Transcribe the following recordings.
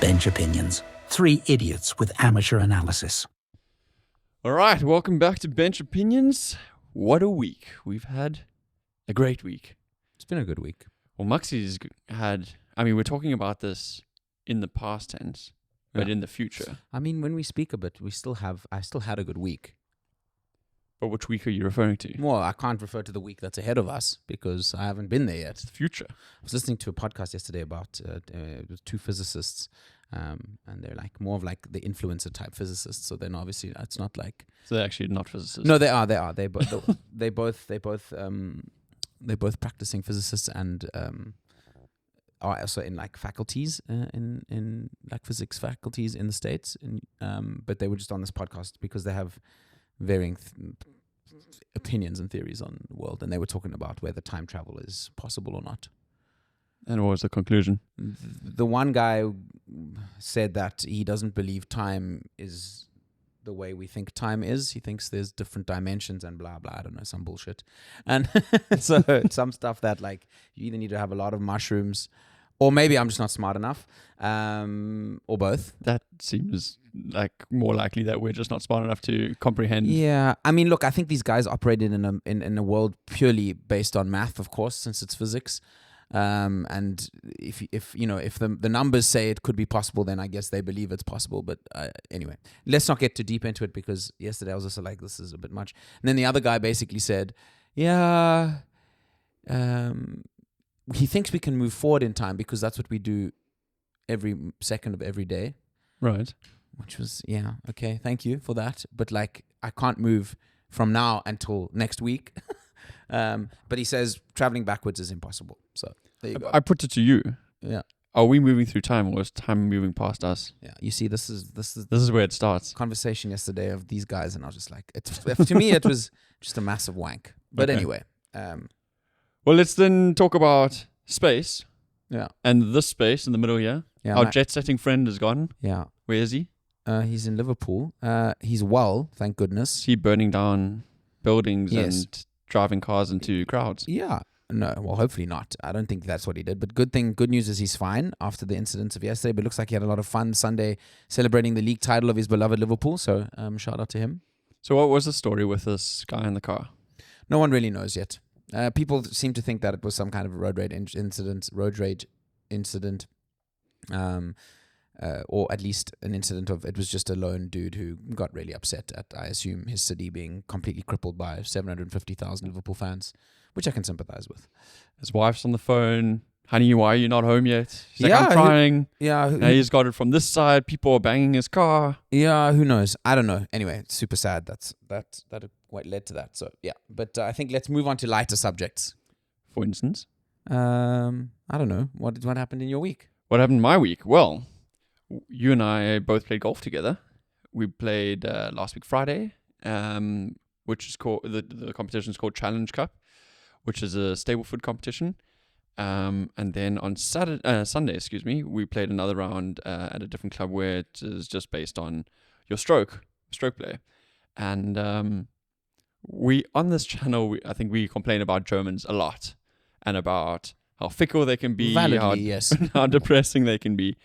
Bench Opinions. Three idiots with amateur analysis. All right, welcome back to Bench Opinions. What a week. We've had a great week. It's been a good week. Well, Muxie's had, we're talking about this in the past tense, but in the future. I mean, when we speak a bit, I still had a good week. But which week are you referring to? Well, I can't refer to the week that's ahead of us because I haven't been there yet. It's the future. I was listening to a podcast yesterday about two physicists, and they're like more of like the influencer type physicists. So then obviously it's not like So they're actually not physicists. no, they are. They both practicing physicists and are also in like faculties in like physics faculties in the States. But they were just on this podcast because they have varying opinions and theories on the world, and they were talking about whether time travel is possible or not. And what was the conclusion? The one guy said that he doesn't believe time is the way we think time is. He thinks there's different dimensions and blah, blah, I don't know, some bullshit. And so some stuff that like you either need to have a lot of mushrooms or maybe I'm just not smart enough, or both. That seems like more likely that we're just not smart enough to comprehend. Yeah, I mean, look, I think these guys operated in a world purely based on math, of course, since it's physics. And if the numbers say it could be possible, then I guess they believe it's possible. But anyway, let's not get too deep into it because yesterday I was also like, this is a bit much. And then the other guy basically said, yeah, he thinks we can move forward in time because that's what we do every second of every day. Right. Which was, yeah, okay, thank you for that. But like, I can't move from now until next week. But he says traveling backwards is impossible. So there you go. I put it to you. Yeah. Are we moving through time, or is time moving past us? Yeah. You see, this is where it starts. Conversation yesterday of these guys, and I was just like, to me, it was just a massive wank. But Okay. anyway. Well, let's then talk about space. Yeah. And this space in the middle here. Yeah. Our jet-setting friend is gone. Yeah. Where is he? He's in Liverpool. He's well, thank goodness. Is he burning down buildings Yes. and driving cars into crowds? Yeah. No, well, hopefully not. I don't think that's what he did. But good news is he's fine after the incidents of yesterday. But it looks like he had a lot of fun Sunday celebrating the league title of his beloved Liverpool. So shout out to him. So what was the story with this guy in the car? No one really knows yet. People seem to think that it was some kind of road rage incident, or at least an incident of it was just a lone dude who got really upset at, I assume, his city being completely crippled by 750,000 Liverpool fans, which I can sympathize with. His wife's on the phone. Honey, why are you not home yet? She's like, Yeah, I'm trying. Yeah, He's got it from this side. People are banging his car. yeah. Who knows? I don't know. Anyway, it's super sad. That quite led to that. So yeah, but I think let's move on to lighter subjects. For instance, I don't know what happened in your week. what happened in my week? Well, you and I both played golf together. We played last week Friday, which is called the competition is called Challenge Cup, which is a stable foot competition. And then on Sunday, we played another round at a different club where it is just based on your stroke play. And we on this channel, I think we complain about Germans a lot and about how fickle they can be, Validly, yes. how depressing they can be.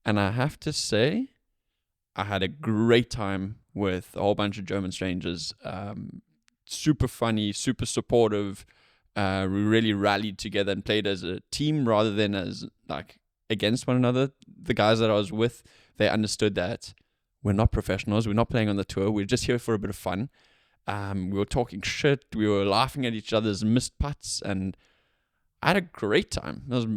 And I have to say, I had a great time with a whole bunch of German strangers. Super funny, super supportive. We really rallied together and played as a team rather than as like against one another. The guys that I was with, they understood that we're not professionals. We're not playing on the tour. We're just here for a bit of fun. We were talking shit. We were laughing at each other's missed putts, and I had a great time. It was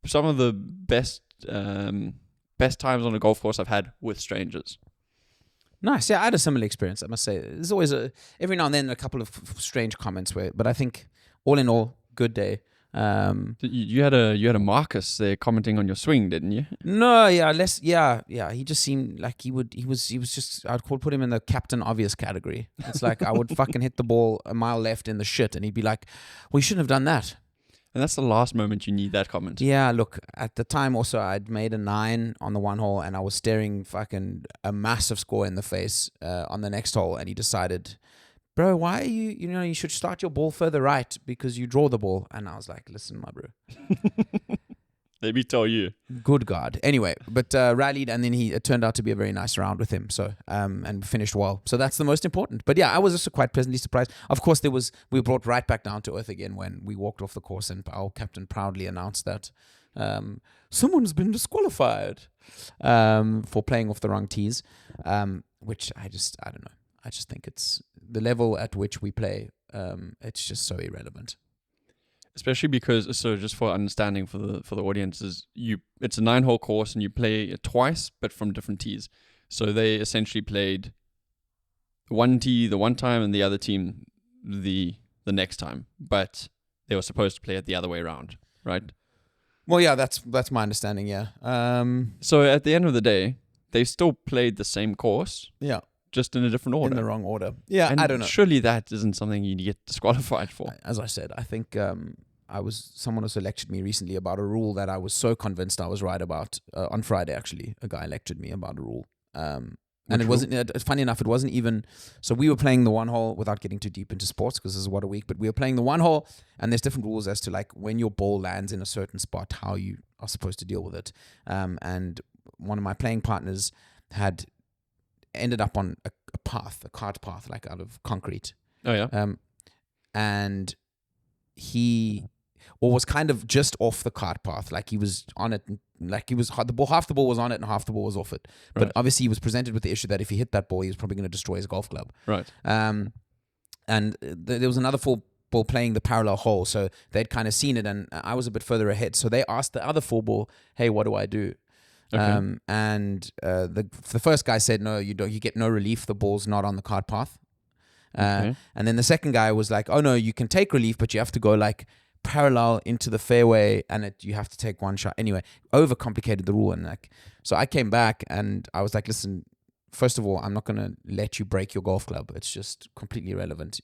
some of the best times on a golf course I've had with strangers. Nice. Yeah, I had a similar experience, I must say. There's always every now and then a couple of strange comments but I think all in all, good day. You had a Marcus there commenting on your swing, didn't you? No, yeah. He just seemed like he was just, I'd put him in the Captain Obvious category. It's like I would fucking hit the ball a mile left in the shit and he'd be like, well, you shouldn't have done that. And that's the last moment you need that comment. Yeah, look, at the time also I'd made a 9 on the one hole and I was staring fucking a massive score in the face on the next hole, and he decided, bro, why are you should start your ball further right because you draw the ball. And I was like, listen, my bro, Let me tell you. Good God. Anyway, but rallied, and then it turned out to be a very nice round with him. So and finished well. So that's the most important. But yeah, I was also quite pleasantly surprised. Of course, we were brought right back down to earth again when we walked off the course, and our captain proudly announced that someone's been disqualified for playing off the wrong tees. Which I don't know. I just think it's the level at which we play. It's just so irrelevant. Especially because, so just for understanding for the audience, it's a 9-hole course and you play it twice, but from different tees. So they essentially played one tee the one time and the other team the next time, but they were supposed to play it the other way around, right? Well, yeah, that's my understanding. Yeah. So at the end of the day, they still played the same course. Yeah. Just in a different order. In the wrong order. Yeah, and I don't know. Surely that isn't something you get disqualified for. As I said, I think someone also lectured me recently about a rule that I was so convinced I was right about. On Friday, actually, a guy lectured me about a rule. And it wasn't, funny enough, it wasn't even, so we were playing the one hole without getting too deep into sports because this is WhatAWeek, but we were playing the one hole and there's different rules as to like when your ball lands in a certain spot, how you are supposed to deal with it. And one of my playing partners had ended up on a cart path, like out of concrete. Oh, yeah. And he was kind of just off the cart path, like he was on it, like he was half the ball was on it and half the ball was off it. But Right. obviously he was presented with the issue that if he hit that ball, he was probably going to destroy his golf club. Right. And there was another full ball playing the parallel hole, so they'd kind of seen it, and I was a bit further ahead. So they asked the other full ball, "Hey, what do I do?" Okay. And the first guy said, "No, you don't. You get no relief. The ball's not on the cart path." Okay. And then the second guy was like, "Oh no, you can take relief, but you have to go like parallel into the fairway, and you have to take one shot." Anyway, overcomplicated the rule, and like, so I came back and I was like, "Listen, first of all, I'm not gonna let you break your golf club. It's just completely irrelevant.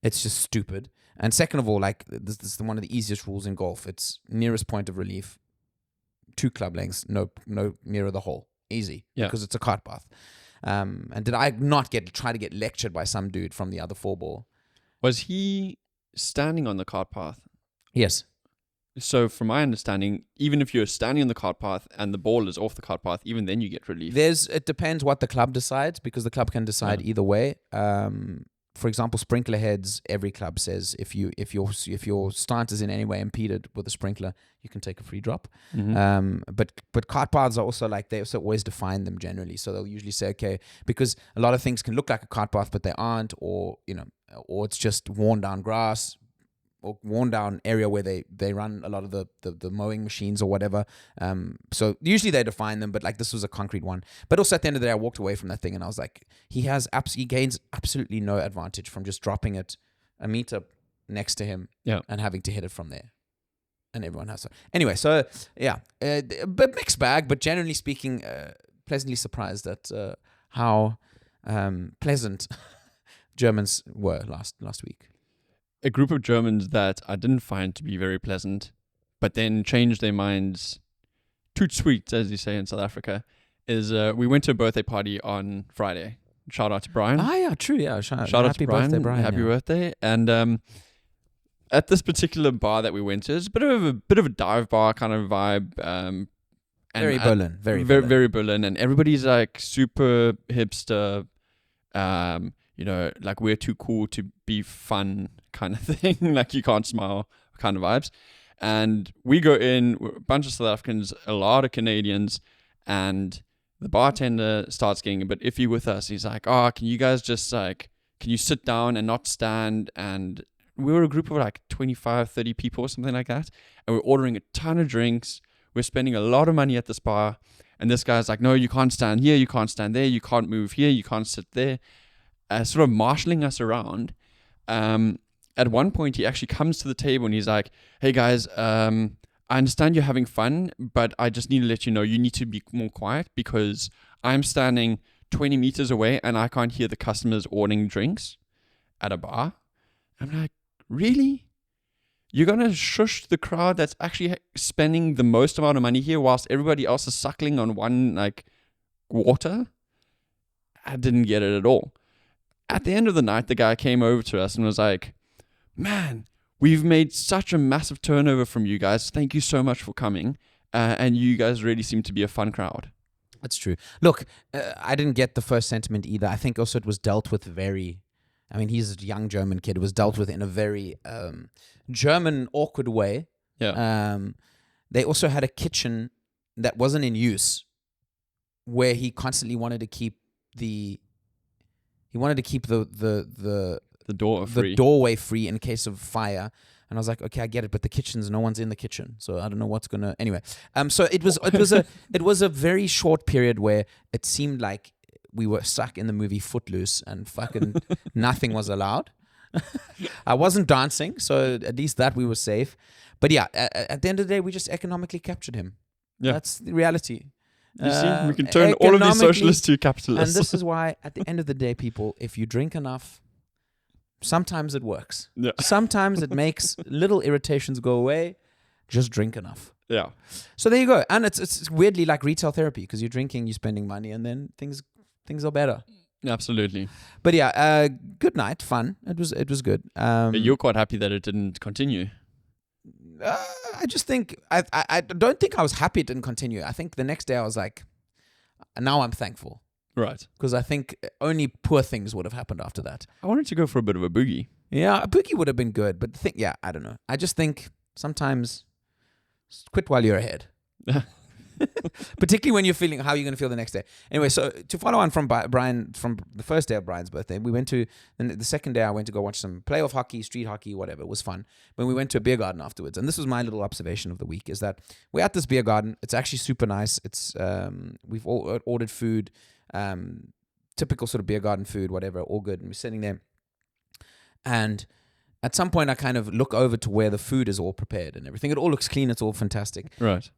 It's just stupid. And second of all, like this is one of the easiest rules in golf. It's nearest point of relief, 2 club lengths, no nearer the hole, easy, because it's a cart path." And did I not try to get lectured by some dude from the other 4-ball? Was he standing on the cart path? Yes. So from my understanding, even if you're standing on the cart path and the ball is off the cart path, even then you get relief. It depends what the club decides, because the club can decide either way. For example, sprinkler heads, every club says if your stance is in any way impeded with a sprinkler, you can take a free drop. Mm-hmm. But cart paths are also like, they also always define them generally. So they'll usually say, okay, because a lot of things can look like a cart path, but they aren't, or it's just worn down grass, or worn down area where they run a lot of the mowing machines or whatever. So usually they define them, but like this was a concrete one. But also at the end of the day, I walked away from that thing and I was like, he gains absolutely no advantage from just dropping it a meter next to him and having to hit it from there. And everyone has so. Anyway, so yeah, but mixed bag, but generally speaking, pleasantly surprised at how pleasant Germans were last week. A group of Germans that I didn't find to be very pleasant, but then changed their minds, toot sweet, as you say in South Africa, is we went to a birthday party on Friday. Shout out to Brian. Ah, yeah, true, yeah. Shout out to Brian. Birthday, Brian. Happy birthday. And at this particular bar that we went to, it's a bit of a dive bar kind of vibe. And very Berlin. Very Berlin. And everybody's like super hipster, like we're too cool to be fun kind of thing, like you can't smile kind of vibes. And we go in, a bunch of South Africans, a lot of Canadians, and the bartender starts getting a bit iffy with us. He's like, "Oh, can you guys just like, can you sit down and not stand?" And we were a group of like 25, 30 people or something like that. And we're ordering a ton of drinks. We're spending a lot of money at this bar. And this guy's like, "No, you can't stand here. You can't stand there. You can't move here. You can't sit there." Sort of marshalling us around. At one point, he actually comes to the table and he's like, "Hey guys, I understand you're having fun, but I just need to let you know you need to be more quiet because I'm standing 20 meters away and I can't hear the customers ordering drinks at a bar." I'm like, "Really? You're going to shush the crowd that's actually spending the most amount of money here whilst everybody else is suckling on one like water?" I didn't get it at all. At the end of the night, the guy came over to us and was like, "Man, we've made such a massive turnover from you guys. Thank you so much for coming. And you guys really seem to be a fun crowd. That's true. Look, I didn't get the first sentiment either. I think also it was dealt with he's a young German kid. It was dealt with in a very German awkward way. Yeah. They also had a kitchen that wasn't in use, where he constantly wanted to keep the door free. the doorway free in case of fire. And I was like, okay, I get it, but the kitchen's no one's in the kitchen, so I don't know what's gonna. Anyway, so it was a very short period where it seemed like we were stuck in the movie Footloose and fucking nothing was allowed. I wasn't dancing, so at least that we were safe. But yeah, at the end of the day, we just economically captured him. Yeah. That's the reality. You see, we can turn all of these socialists to capitalists. And this is why, at the end of the day, people, if you drink enough, sometimes it works. Yeah. Sometimes it makes little irritations go away. Just drink enough. Yeah. So there you go. And it's weirdly like retail therapy, because you're drinking, you're spending money, and then things are better. Absolutely. But yeah, good night, fun. It was good. But you're quite happy that it didn't continue. I just think I don't think I was happy it didn't continue. I think the next day I was like, now I'm thankful. Right. Because I think only poor things would have happened after that. I wanted to go for a bit of a boogie. Yeah, a boogie would have been good, but I don't know. I just think sometimes quit while you're ahead. Particularly when you're feeling how you're going to feel the next day. Anyway, so to follow on from Brian, from the first day of Brian's birthday, we went to, the second day I went to go watch some playoff hockey, street hockey, whatever. It was fun. When we went to a beer garden afterwards, and this was my little observation of the week, is that we're at this beer garden. It's actually super nice. It's we've all ordered food, typical sort of beer garden food, whatever, all good. And we're sitting there, and at some point I kind of look over to where the food is all prepared and everything. It all looks clean. It's all fantastic. Right.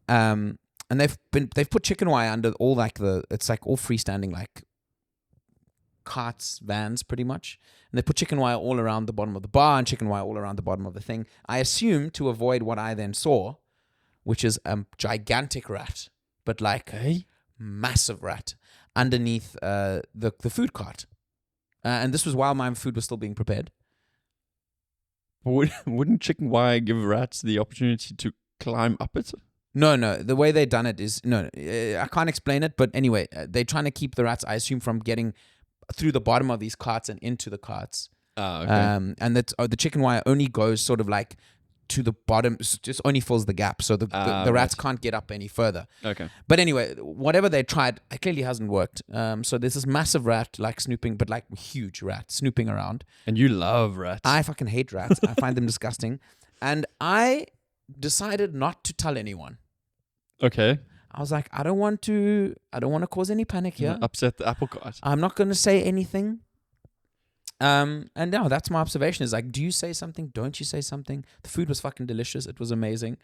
And they've put chicken wire under all it's like all freestanding like carts, vans pretty much. And they put chicken wire all around the bottom of the bar and chicken wire all around the bottom of the thing. I assume to avoid what I then saw, which is a gigantic rat, but like massive rat underneath the food cart. And this was while my food was still being prepared. Wouldn't chicken wire give rats the opportunity to climb up it? No. The way they done it is I can't explain it, but anyway, they're trying to keep the rats, I assume, from getting through the bottom of these carts and into the carts. Oh, okay. And that the chicken wire only goes sort of like to the bottom, just only fills the gap, so the rats can't get up any further. Okay. But anyway, whatever they tried, it clearly hasn't worked. So there's this massive rat like snooping, but like huge rat snooping around. And you love rats. I fucking hate rats. I find them disgusting. And I decided not to tell anyone. Okay. I was like, I don't want to cause any panic here. Upset the apple cart. I'm not going to say anything. And no, that's my observation, is like, do you say something? Don't you say something? The food was fucking delicious. It was amazing.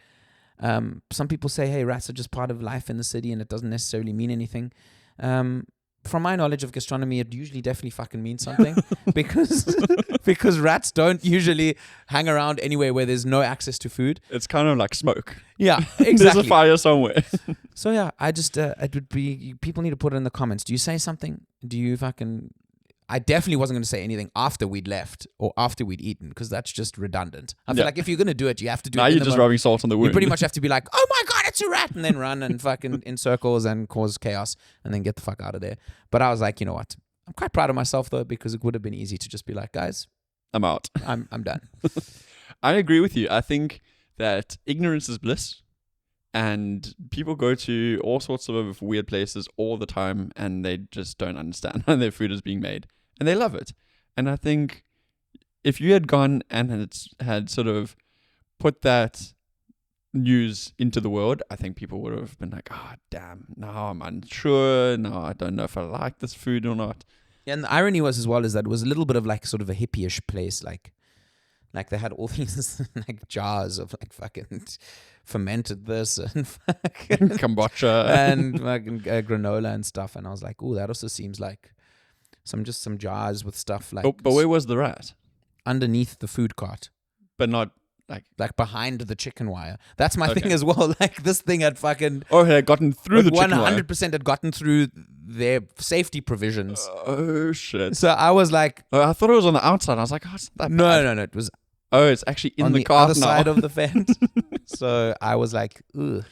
Some people say, hey, rats are just part of life in the city and it doesn't necessarily mean anything. From my knowledge of gastronomy, it usually definitely fucking means something because rats don't usually hang around anywhere where there's no access to food. It's kind of like smoke. Yeah, exactly. There's a fire somewhere. So yeah, I just it would be, people need to put it in the comments. Do you say something? Do you fucking? I definitely wasn't going to say anything after we'd left or after we'd eaten, because that's just redundant. I feel like if you're going to do it, you have to do it. Now you're just rubbing salt on the wound. You pretty much have to be like, oh my God, it's a rat, and then run and fucking in circles and cause chaos and then get the fuck out of there. But I was like, you know what? I'm quite proud of myself though, because it would have been easy to just be like, guys, I'm out. I'm done. I agree with you. I think that ignorance is bliss. And people go to all sorts of weird places all the time and they just don't understand how their food is being made. And they love it. And I think if you had gone and had sort of put that news into the world, I think people would have been like, oh, damn, now I'm unsure. Now I don't know if I like this food or not. Yeah, and the irony was as well is that it was a little bit of like sort of a hippie-ish place. Like they had all these like jars of like fucking fermented this and fucking kombucha and fucking granola and stuff. And I was like, oh, that also seems like some jars with stuff like. But where was the rat? Underneath the food cart. But not like behind the chicken wire. That's my thing as well. Like this thing had fucking. Oh, it had gotten through the chicken wire. 100% had gotten through their safety provisions. Oh shit! So I was like, I thought it was on the outside. I was like, oh, it's not that bad. No. It was Oh, it's actually in on the the cart other now. side of the fence. So I was like, ugh.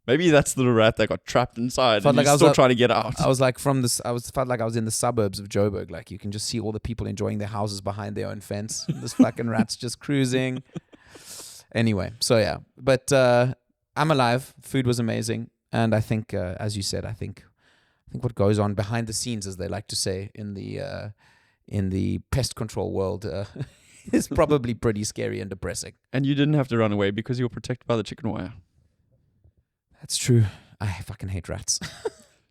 Maybe that's the rat that got trapped inside Felt and like you're I was still up- trying to get out. I was like felt like I was in the suburbs of Joburg. Like you can just see all the people enjoying their houses behind their own fence. This fucking rat's just cruising. Anyway, so yeah, but I'm alive. Food was amazing, and I think, as you said, I think what goes on behind the scenes, as they like to say in the pest control world, is probably pretty scary and depressing. And you didn't have to run away because you were protected by the chicken wire. That's true. I fucking hate rats.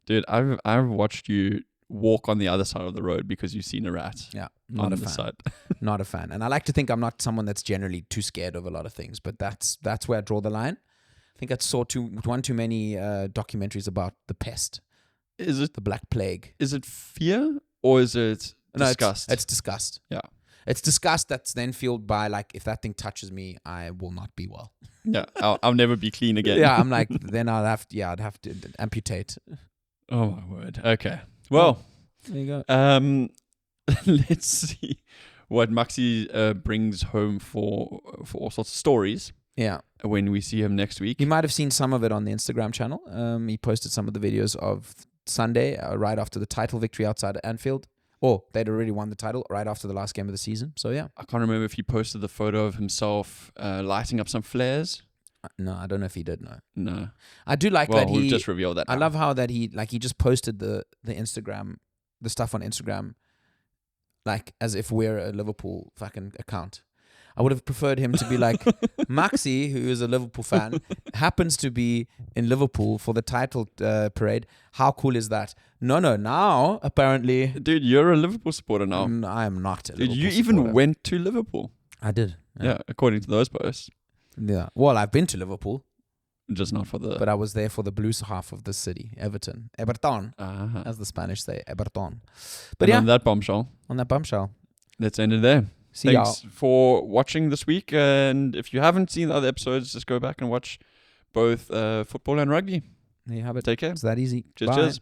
Dude, I've watched you walk on the other side of the road because you've seen a rat Yeah, on not a the fan. side. Not a fan. And I like to think I'm not someone that's generally too scared of a lot of things, but that's where I draw the line. I think I saw one too many documentaries about the pest, Is it the Black Plague. fear or is it No, disgust? It's disgust. Yeah. It's disgust that's then fueled by, like, if that thing touches me, I will not be well. Yeah, I'll never be clean again. Yeah, I'm like, then I'd have to amputate. Oh my word. Okay. Well, There you go. let's see what Maxi brings home for all sorts of stories Yeah. when we see him next week. You might have seen some of it on the Instagram channel. He posted some of the videos of Sunday, right after the title victory outside of Anfield. Or they'd already won the title right after the last game of the season. So, yeah. I can't remember if he posted the photo of himself lighting up some flares. No, I don't know if he did. No. No. I do like Well, that we've he... just revealed that I now. love how that he just posted the Instagram, the stuff on Instagram, like as if we're a Liverpool fucking account. I would have preferred him to be like, Maxi, who is a Liverpool fan, happens to be in Liverpool for the title parade. How cool is that? No, now apparently Dude, you're a Liverpool supporter now. I am not a Dude, Liverpool you even supporter. went to Liverpool. I did. Yeah, according to those posts. Yeah. Well, I've been to Liverpool, Just not for the... but I was there for the blues half of the city, Everton, Ah. as the Spanish say, Everton. But And yeah, on that bombshell, on that bombshell. let's end it there. See y'all. Thanks for watching this week. And if you haven't seen the other episodes, just go back and watch both football and rugby. There you have it. Take care. It's that easy. Cheers, Bye. cheers.